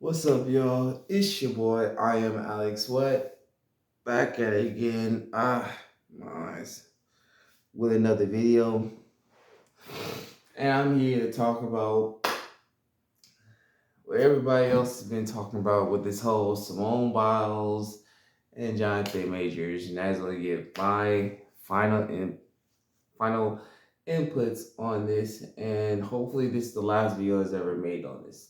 What's up, y'all? It's your boy. I am Alex. What? Back at it again. My eyes. With another video, and I'm here to talk about what everybody else has been talking about with this whole Simone Biles and Jonathan Majors, and that's gonna get my final inputs on this, and hopefully this is the last video that's ever made on this.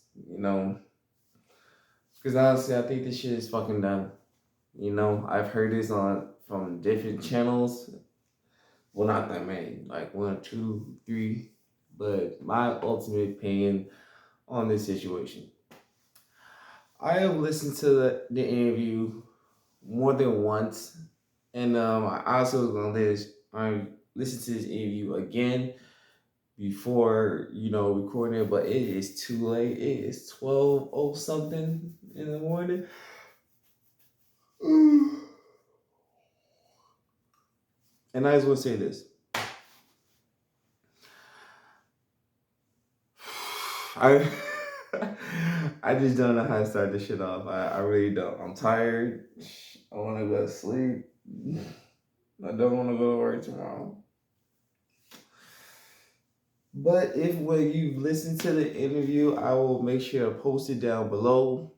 Because honestly, I think this shit is fucking done. I've heard this on from different channels. Well, not that many, like one, two, three. But my ultimate opinion on this situation, I have listened to the interview more than once, and I also was gonna listen to this interview again before recording it. But it is too late. It is 12:00 something in the morning. And I just want to say this. I I just don't know how to start this shit off. I really don't. I'm tired. I want to go to sleep. I don't want to go to work tomorrow. But if when you listen to the interview, I will make sure to post it down below.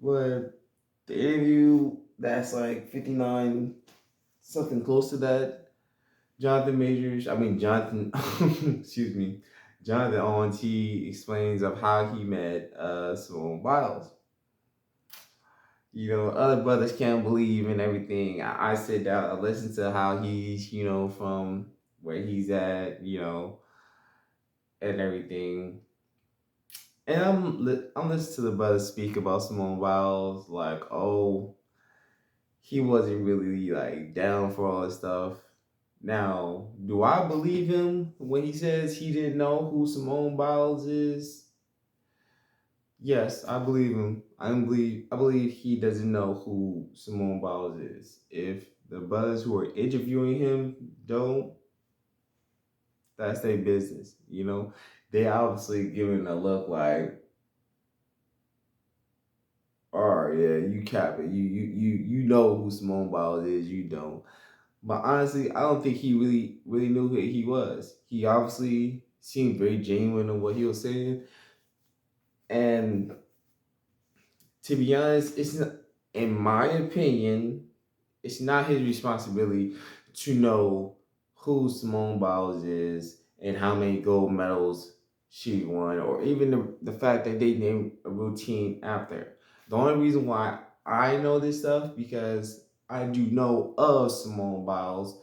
But the interview that's like 59, something close to that. Excuse me, Jonathan Owen, he explains of how he met Simone Biles. Other brothers can't believe in everything. I sit down and listen to how he's, from where he's at, and everything. And I'm listening to the brothers speak about Simone Biles, like, oh, he wasn't really like down for all this stuff. Now, do I believe him when he says he didn't know who Simone Biles is? Yes, I believe him. I believe he doesn't know who Simone Biles is. If the brothers who are interviewing him don't, that's their business. They obviously giving a look like, oh yeah, you cap it. You know who Simone Biles is. You don't. But honestly, I don't think he really knew who he was. He obviously seemed very genuine in what he was saying, and to be honest, it's not, in my opinion, it's not his responsibility to know who Simone Biles is and how many gold medals she won, or even the fact that they named a routine after. The only reason why I know this stuff because I do know of Simone Biles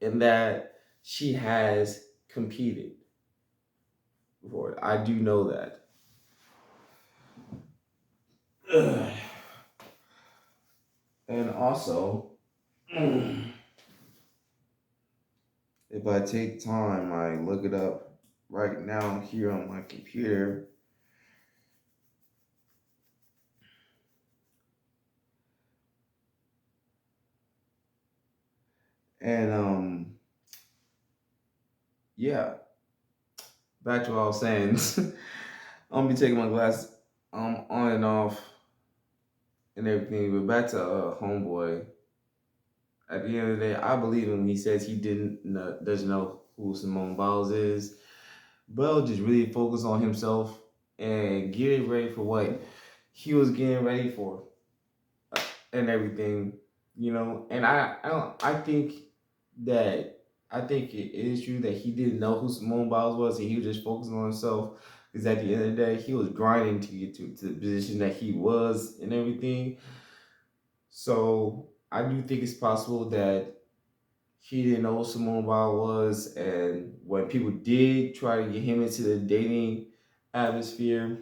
and that she has competed before. I do know that. And also, if I take time, I look it up right now here on my computer. And yeah, back to what I was saying. I'm gonna be taking my glass on and off and everything. But back to homeboy. At the end of the day, I believe him when he says he doesn't know who Simone Biles is. Bro just really focused on himself and getting ready for what he was getting ready for and everything, And I think that I think it is true that he didn't know who Simone Biles was and he was just focusing on himself. Because at the end of the day, he was grinding to get to the position that he was and everything. So I do think it's possible that he didn't know who Simone Biles was, and when people did try to get him into the dating atmosphere,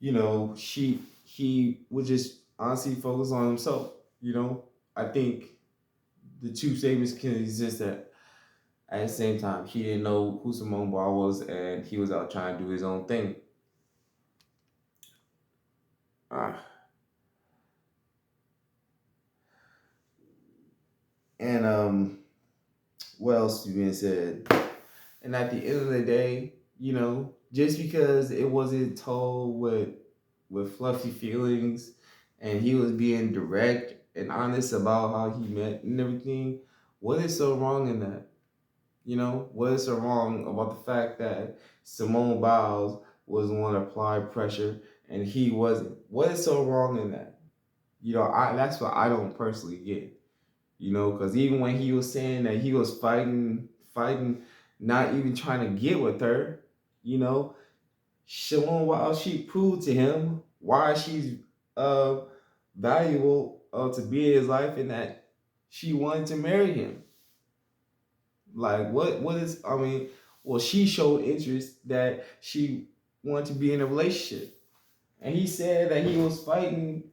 he would just honestly focus on himself. I think the two statements can exist at the same time. He didn't know who Simone Biles was, and he was out trying to do his own thing. Uh, and what else being said? And at the end of the day, just because it wasn't told with fluffy feelings, and he was being direct and honest about how he met and everything, what is so wrong in that? What is so wrong about the fact that Simone Biles was the one to apply pressure and he wasn't? What is so wrong in that? That's what I don't personally get. Because even when he was saying that he was fighting, not even trying to get with her, you know, Simone Biles, she proved to him why she's uh valuable to be in his life and that she wanted to marry him. Like what is I mean, well she showed interest that she wanted to be in a relationship. And he said that he was fighting.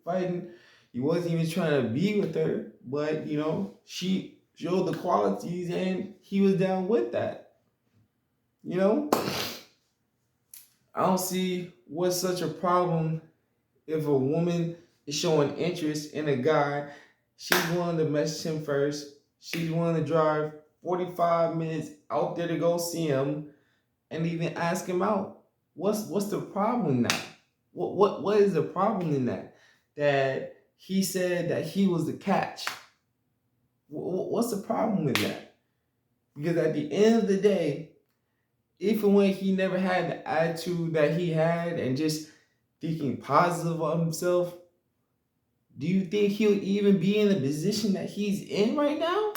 He wasn't even trying to be with her, but she showed the qualities and he was down with that. You know? I don't see what's such a problem if a woman is showing interest in a guy. She's willing to message him first. She's willing to drive 45 minutes out there to go see him and even ask him out. What's the problem in that? What is the problem in that? That he said that he was the catch. What's the problem with that? Because at the end of the day, if and when he never had the attitude that he had and just thinking positive of himself, do you think he'll even be in the position that he's in right now?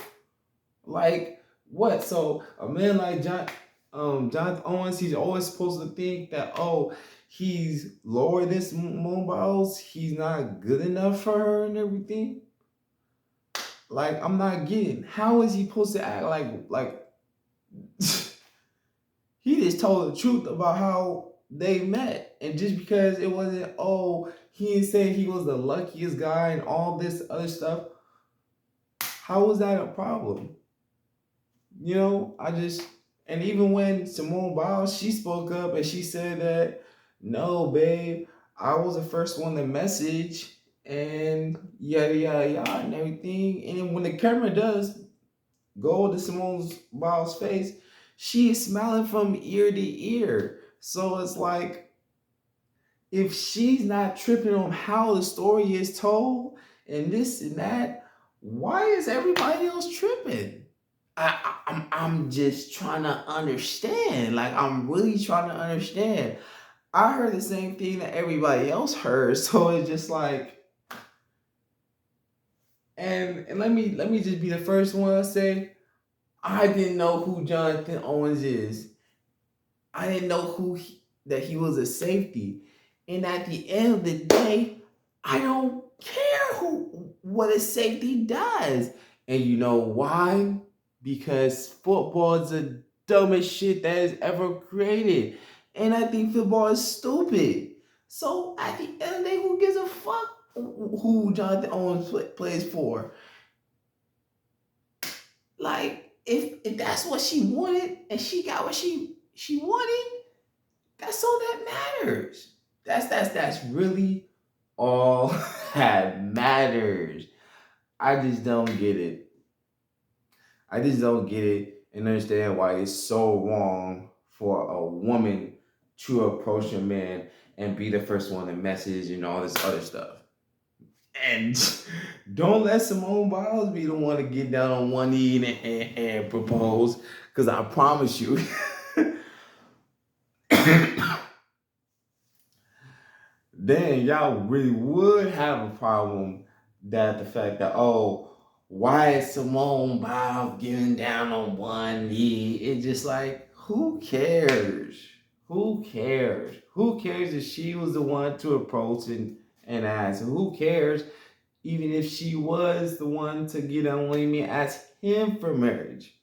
Like what? So a man like Jonathan Owens, he's always supposed to think that he's lower this mobiles, he's not good enough for her and everything. Like I'm not getting how is he supposed to act like he just told the truth about how they met, and just because it wasn't he didn't say he was the luckiest guy and all this other stuff, how was that a problem? I just, and even when Simone Biles, she spoke up and she said that, no, babe, I was the first one to message and yada, yada, yada, and everything. And when the camera does go to Simone Biles' face, she is smiling from ear to ear. So it's like, if she's not tripping on how the story is told and this and that, why is everybody else tripping? I'm just trying to understand. Like I'm really trying to understand. I heard the same thing that everybody else heard, so it's just like, and let me just be the first one to say, I didn't know who Jonathan Owens is. I didn't know that he was a safety, and at the end of the day, I don't care what a safety does, and you know why? Because football is the dumbest shit that is ever created. And I think football is stupid. So at the end of the day, who gives a fuck who Jonathan Owens plays for? Like, if that's what she wanted and she got what she wanted, that's all that matters. That's really all that matters. I just don't get it. I just don't get it and understand why it's so wrong for a woman to approach a man and be the first one to message and all this other stuff. And don't let Simone Biles be the one to get down on one knee and propose, because I promise you, then y'all really would have a problem that the fact that, why is Simone Biles getting down on one knee? It's just like, who cares? Who cares? Who cares if she was the one to approach and ask? Who cares even if she was the one to get on one knee and ask him for marriage?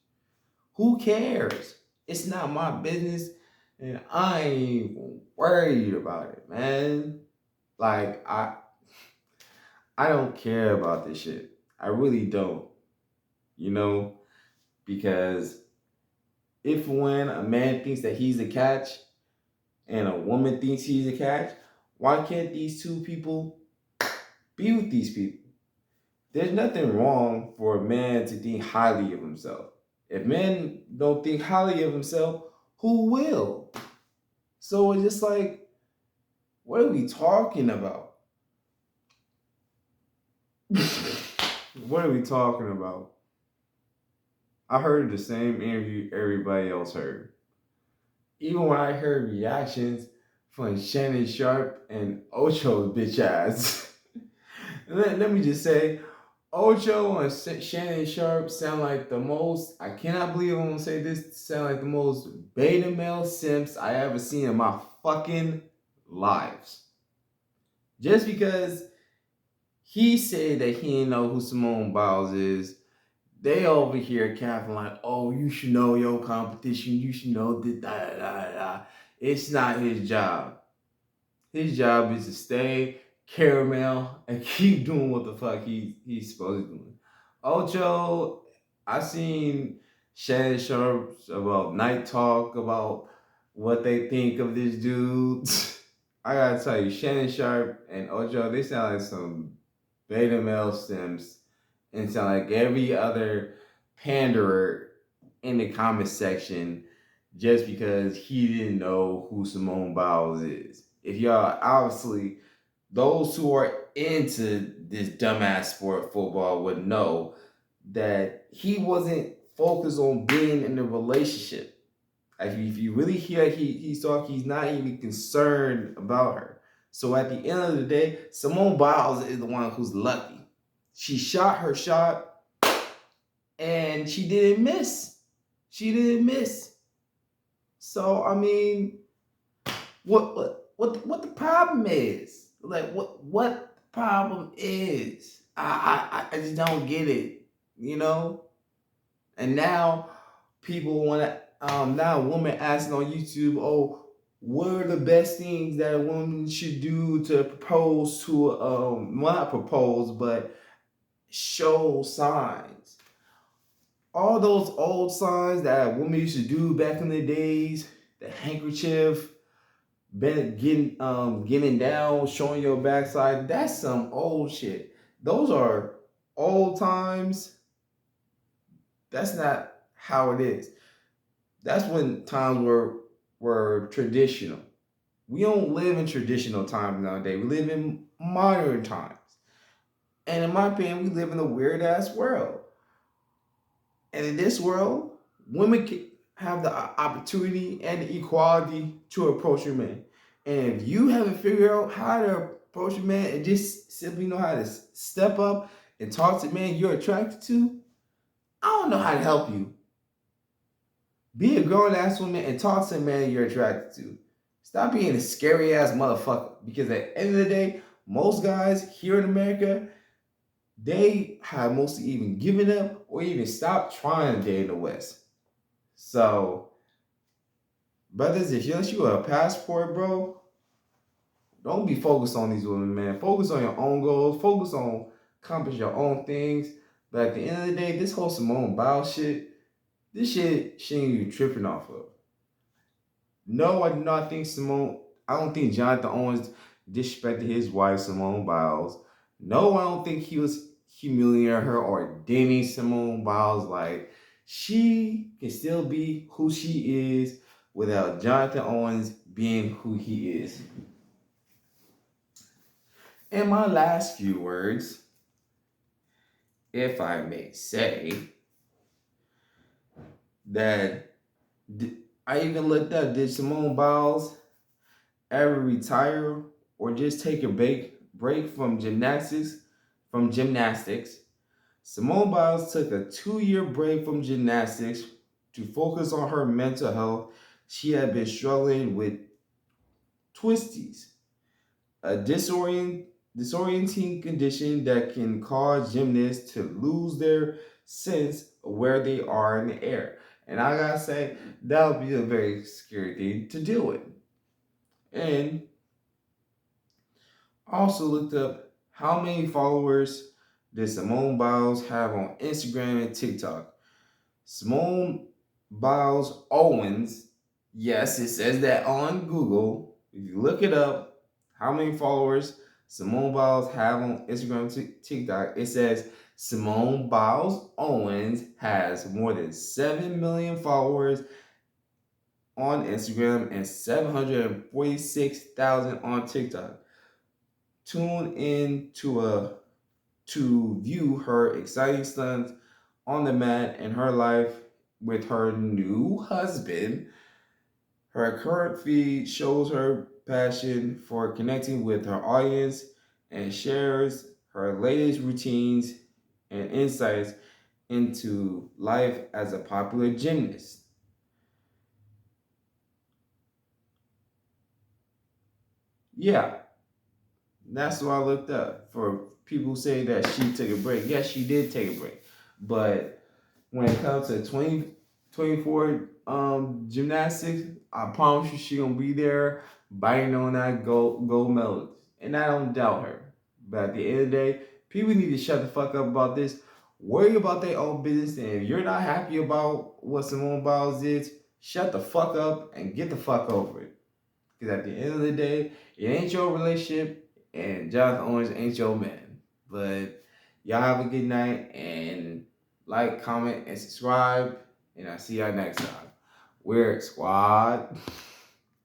Who cares? It's not my business, and I ain't even worried about it, man. Like I don't care about this shit. I really don't. You know, because if when a man thinks that he's a catch and a woman thinks he's a catch, why can't these two people be with these people? There's nothing wrong for a man to think highly of himself. If men don't think highly of himself, who will? So it's just like, what are we talking about? What are we talking about? I heard the same interview everybody else heard. Even when I heard reactions from Shannon Sharp and Ocho's bitch ass. Let me just say, Ocho and Shannon Sharp sound like the most, I cannot believe I'm gonna say this, sound like the most beta male simps I ever seen in my fucking lives. Just because he said that he didn't know who Simone Biles is, they over here capping like, oh, you should know your competition, you should know the da da da da. It's not his job. His job is to stay caramel and keep doing what the fuck he's supposed to do. Ocho, I seen Shannon Sharps about Night Talk about what they think of this dude. I gotta tell you, Shannon Sharp and Ocho, they sound like some beta male sims and sound like every other panderer in the comment section just because he didn't know who Simone Biles is. If y'all obviously those who are into this dumbass sport football would know that he wasn't focused on being in a relationship. Like if you really hear he's talking, he's not even concerned about her. So at the end of the day, Simone Biles is the one who's lucky. She shot her shot and she didn't miss. She didn't miss. So I mean, what the problem is? Like what the problem is? I just don't get it. You know. And now people want to. Now a woman asking on YouTube, oh, what are the best things that a woman should do to propose to? Well, not propose, but show signs. All those old signs that women used to do back in the days, the handkerchief, been getting down, showing your backside. That's some old shit. Those are old times. That's not how it is. That's when times were traditional. We don't live in traditional times nowadays. We live in modern times. And in my opinion, we live in a weird ass world. And in this world, women can have the opportunity and the equality to approach a man. And if you haven't figured out how to approach a man and just simply know how to step up and talk to a man you're attracted to, I don't know how to help you. Be a grown ass woman and talk to a man you're attracted to. Stop being a scary ass motherfucker. Because at the end of the day, most guys here in America, they have mostly even given up or even stopped trying to date in the West. So, brothers, if you a passport, bro, don't be focused on these women, man. Focus on your own goals. Focus on accomplish your own things. But at the end of the day, this whole Simone Biles shit, this shit she ain't even tripping off of. No, I do not think Simone. I don't think Jonathan Owens disrespected his wife Simone Biles. No, I don't think he was humiliating her or dating Simone Biles. Like she can still be who she is without Jonathan Owens being who he is. And my last few words, if I may say, that I even looked up, did Simone Biles ever retire or just take a break from gymnastics? Simone Biles took a 2-year break from gymnastics to focus on her mental health. She had been struggling with twisties, a disorienting condition that can cause gymnasts to lose their sense of where they are in the air. And I gotta say, that would be a very scary thing to deal with. And also looked up how many followers did Simone Biles have on Instagram and TikTok. Simone Biles Owens, yes, it says that on Google. If you look it up, how many followers Simone Biles have on Instagram and TikTok, it says Simone Biles Owens has more than 7 million followers on Instagram and 746,000 on TikTok. Tune in to view her exciting stunts on the mat and her life with her new husband. Her current feed shows her passion for connecting with her audience and shares her latest routines and insights into life as a popular gymnast. Yeah, that's what I looked up for people who say that she took a break. Yes, she did take a break. But when it comes to 2024 gymnastics, I promise you she gonna be there biting on that gold medal. And I don't doubt her. But at the end of the day, people need to shut the fuck up about this. Worry about their own business. And if you're not happy about what Simone Biles did, shut the fuck up and get the fuck over it. Because at the end of the day, it ain't your relationship, and Jonathan Owens ain't your man. But y'all have a good night, and like, comment, and subscribe. And I'll see y'all next time. We're Squad.